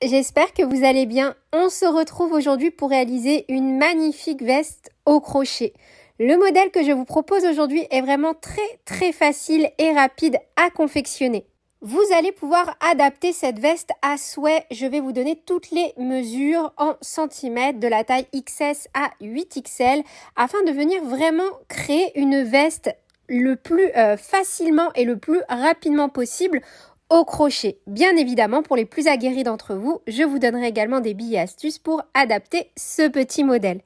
j'espère que vous allez bien. On se retrouve aujourd'hui pour réaliser une magnifique veste au crochet. Le modèle que je vous propose aujourd'hui est vraiment très facile et rapide à confectionner. Vous allez pouvoir adapter cette veste à souhait. Je vais vous donner toutes les mesures en centimètres de la taille XS à 8XL afin de venir vraiment créer une veste le plus facilement et le plus rapidement possible au crochet. Bien évidemment, pour les plus aguerris d'entre vous, je vous donnerai également des billes et astuces pour adapter ce petit modèle.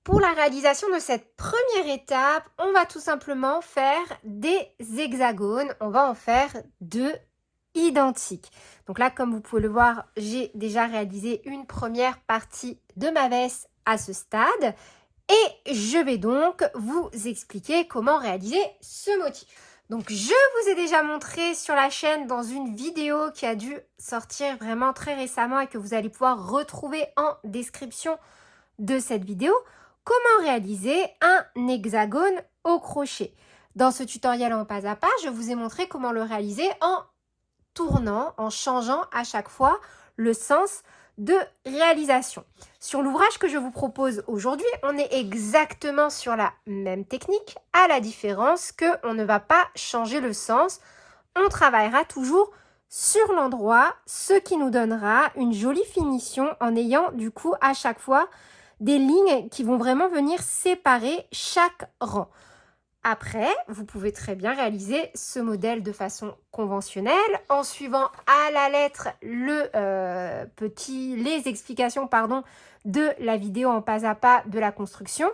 Pour la réalisation de cette première étape, on va tout simplement faire des hexagones. On va en faire deux identiques. Donc là, comme vous pouvez le voir, j'ai déjà réalisé une première partie de ma veste à ce stade. Et je vais donc vous expliquer comment réaliser ce motif. Donc je vous ai déjà montré sur la chaîne dans une vidéo qui a dû sortir vraiment très récemment et que vous allez pouvoir retrouver en description de cette vidéo, comment réaliser un hexagone au crochet. Dans ce tutoriel en pas à pas, je vous ai montré comment le réaliser en tournant, en changeant à chaque fois le sens de réalisation. Sur l'ouvrage que je vous propose aujourd'hui, on est exactement sur la même technique, à la différence qu'on ne va pas changer le sens. On travaillera toujours sur l'endroit, ce qui nous donnera une jolie finition en ayant du coup à chaque fois des lignes qui vont vraiment venir séparer chaque rang. Après, vous pouvez très bien réaliser ce modèle de façon conventionnelle en suivant à la lettre les explications de la vidéo en pas à pas de la construction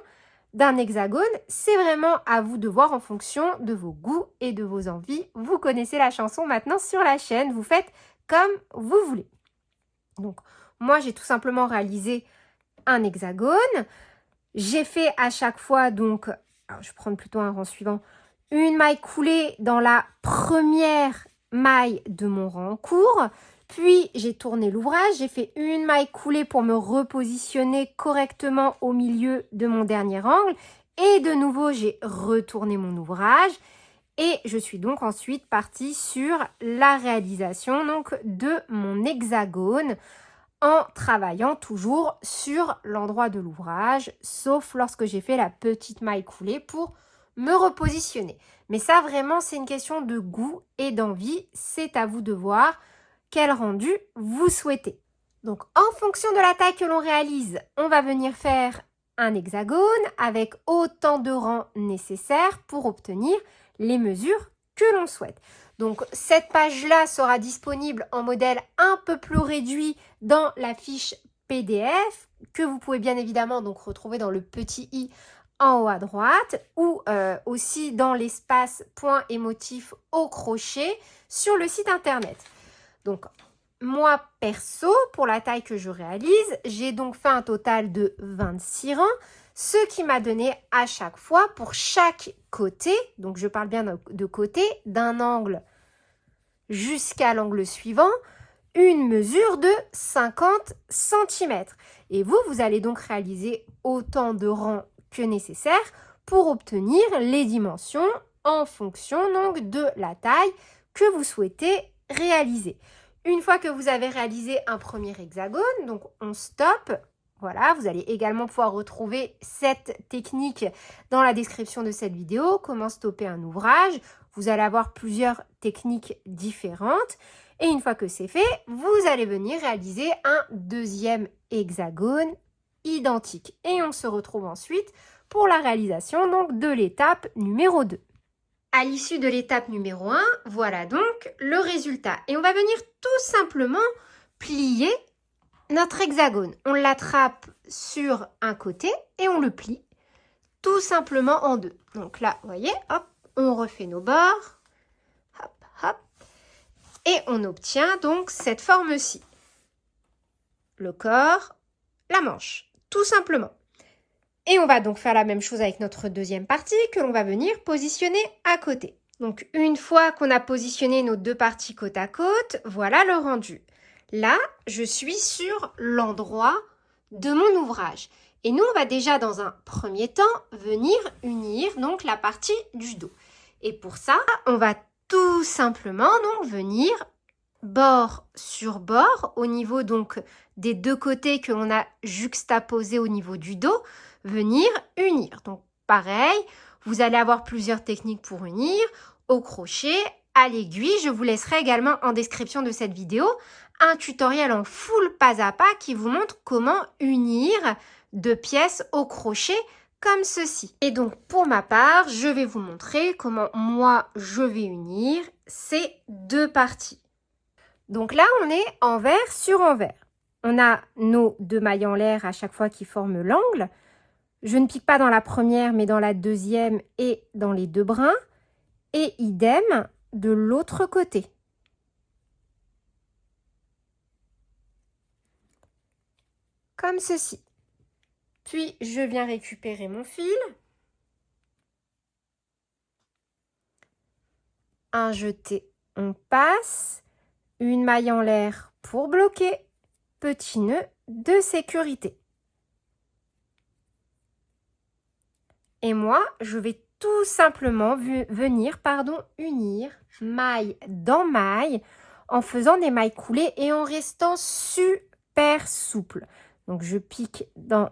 d'un hexagone. C'est vraiment à vous de voir en fonction de vos goûts et de vos envies. Vous connaissez la chanson maintenant sur la chaîne, vous faites comme vous voulez. Donc, moi, j'ai tout simplement réalisé un hexagone. J'ai fait à chaque fois donc... Alors, je vais prendre plutôt un rang suivant. Une maille coulée dans la première maille de mon rang en cours. Puis, j'ai tourné l'ouvrage. J'ai fait une maille coulée pour me repositionner correctement au milieu de mon dernier angle. Et de nouveau, j'ai retourné mon ouvrage. Et je suis donc ensuite partie sur la réalisation donc, de mon hexagone en travaillant toujours sur l'endroit de l'ouvrage, sauf lorsque j'ai fait la petite maille coulée pour me repositionner. Mais ça, vraiment, c'est une question de goût et d'envie. C'est à vous de voir quel rendu vous souhaitez. Donc, en fonction de la taille que l'on réalise, on va venir faire un hexagone avec autant de rangs nécessaires pour obtenir les mesures que l'on souhaite. Donc, cette page-là sera disponible en modèle un peu plus réduit dans la fiche PDF que vous pouvez bien évidemment donc retrouver dans le petit i en haut à droite ou aussi dans l'espace point et motif au crochet sur le site internet. Donc, moi perso, pour la taille que je réalise, j'ai donc fait un total de 26 rangs. Ce qui m'a donné à chaque fois, pour chaque côté, donc je parle bien de côté, d'un angle jusqu'à l'angle suivant, une mesure de 50 cm. Et vous allez donc réaliser autant de rangs que nécessaire pour obtenir les dimensions en fonction donc de la taille que vous souhaitez réaliser. Une fois que vous avez réalisé un premier hexagone, donc on stoppe. Voilà, vous allez également pouvoir retrouver cette technique dans la description de cette vidéo, comment stopper un ouvrage. Vous allez avoir plusieurs techniques différentes. Et une fois que c'est fait, vous allez venir réaliser un deuxième hexagone identique. Et on se retrouve ensuite pour la réalisation donc, de l'étape numéro 2. À l'issue de l'étape numéro 1, voilà donc le résultat. Et on va venir tout simplement plier notre hexagone. On l'attrape sur un côté et on le plie tout simplement en deux. Donc là, vous voyez, hop, on refait nos bords, hop, hop, et on obtient donc cette forme-ci. Le corps, la manche, tout simplement. Et on va donc faire la même chose avec notre deuxième partie que l'on va venir positionner à côté. Donc une fois qu'on a positionné nos deux parties côte à côte, voilà le rendu. Là, je suis sur l'endroit de mon ouvrage. Et nous, on va déjà dans un premier temps venir unir donc la partie du dos. Et pour ça, on va tout simplement donc venir bord sur bord au niveau donc des deux côtés que l'on a juxtaposés au niveau du dos, venir unir. Donc pareil, vous allez avoir plusieurs techniques pour unir, au crochet, à l'aiguille. Je vous laisserai également en description de cette vidéo un tutoriel en full pas à pas qui vous montre comment unir deux pièces au crochet comme ceci. Et donc pour ma part, je vais vous montrer comment moi je vais unir ces deux parties. Donc là, on est envers sur envers. On a nos deux mailles en l'air à chaque fois qui forment l'angle. Je ne pique pas dans la première, mais dans la deuxième et dans les deux brins. Et idem de l'autre côté. Comme ceci. Puis, je viens récupérer mon fil. Un jeté, on passe. Une maille en l'air pour bloquer. Petit nœud de sécurité. Et moi, je vais tout simplement venir unir maille dans maille en faisant des mailles coulées et en restant super souple. Donc, je pique dans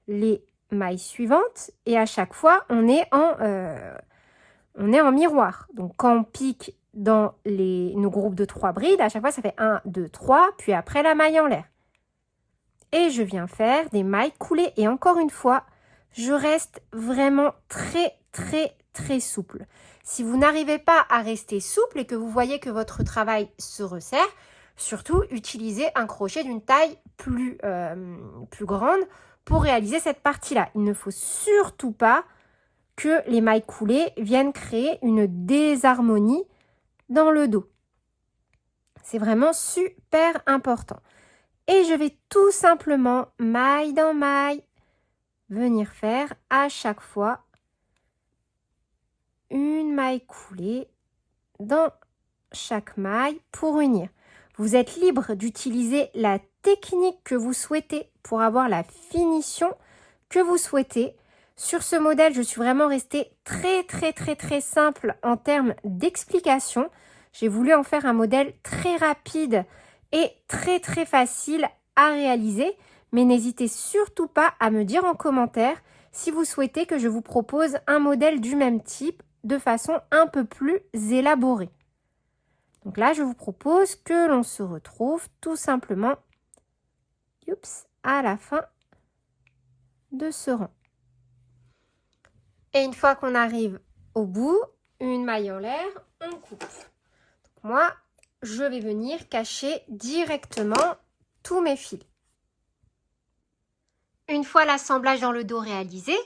les mailles suivantes et à chaque fois, on est en miroir. Donc, quand on pique dans nos groupes de 3 brides, à chaque fois, ça fait 1, 2, 3, puis après la maille en l'air. Et je viens faire des mailles coulées et encore une fois, je reste vraiment très souple. Si vous n'arrivez pas à rester souple et que vous voyez que votre travail se resserre, surtout utilisez un crochet d'une taille plus grande pour réaliser cette partie-là. Il ne faut surtout pas que les mailles coulées viennent créer une désharmonie dans le dos. C'est vraiment super important. Et je vais tout simplement, maille dans maille, venir faire à chaque fois une maille coulée dans chaque maille pour unir. Vous êtes libre d'utiliser la technique que vous souhaitez pour avoir la finition que vous souhaitez. Sur ce modèle, je suis vraiment restée très simple en termes d'explication. J'ai voulu en faire un modèle très rapide et très facile à réaliser. Mais n'hésitez surtout pas à me dire en commentaire si vous souhaitez que je vous propose un modèle du même type de façon un peu plus élaborée. Donc là, je vous propose que l'on se retrouve tout simplement à la fin de ce rang. Et une fois qu'on arrive au bout, une maille en l'air, on coupe. Donc moi, je vais venir cacher directement tous mes fils. Une fois l'assemblage dans le dos réalisé,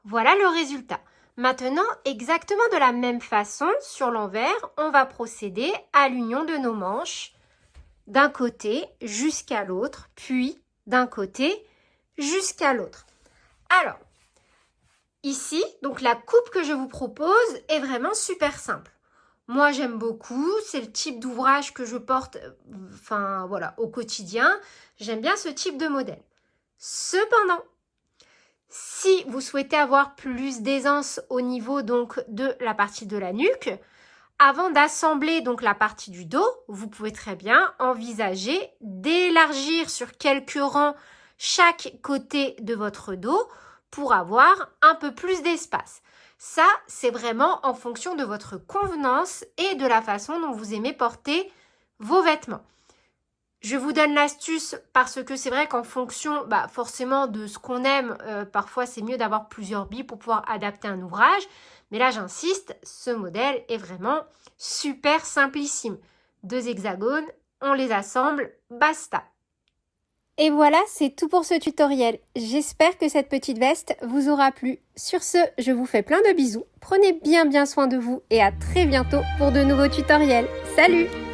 voilà le résultat. Maintenant, exactement de la même façon, sur l'envers, on va procéder à l'union de nos manches d'un côté jusqu'à l'autre, puis d'un côté jusqu'à l'autre. Alors, ici, donc la coupe que je vous propose est vraiment super simple. Moi, j'aime beaucoup, c'est le type d'ouvrage que je porte au quotidien. J'aime bien ce type de modèle. Cependant, si vous souhaitez avoir plus d'aisance au niveau donc de la partie de la nuque, avant d'assembler donc la partie du dos, vous pouvez très bien envisager d'élargir sur quelques rangs chaque côté de votre dos pour avoir un peu plus d'espace. Ça, c'est vraiment en fonction de votre convenance et de la façon dont vous aimez porter vos vêtements. Je vous donne l'astuce parce que c'est vrai qu'en fonction forcément de ce qu'on aime, parfois c'est mieux d'avoir plusieurs billes pour pouvoir adapter un ouvrage. Mais là, j'insiste, ce modèle est vraiment super simplissime. 2 hexagones, on les assemble, basta. Et voilà, c'est tout pour ce tutoriel. J'espère que cette petite veste vous aura plu. Sur ce, je vous fais plein de bisous. Prenez bien soin de vous et à très bientôt pour de nouveaux tutoriels. Salut!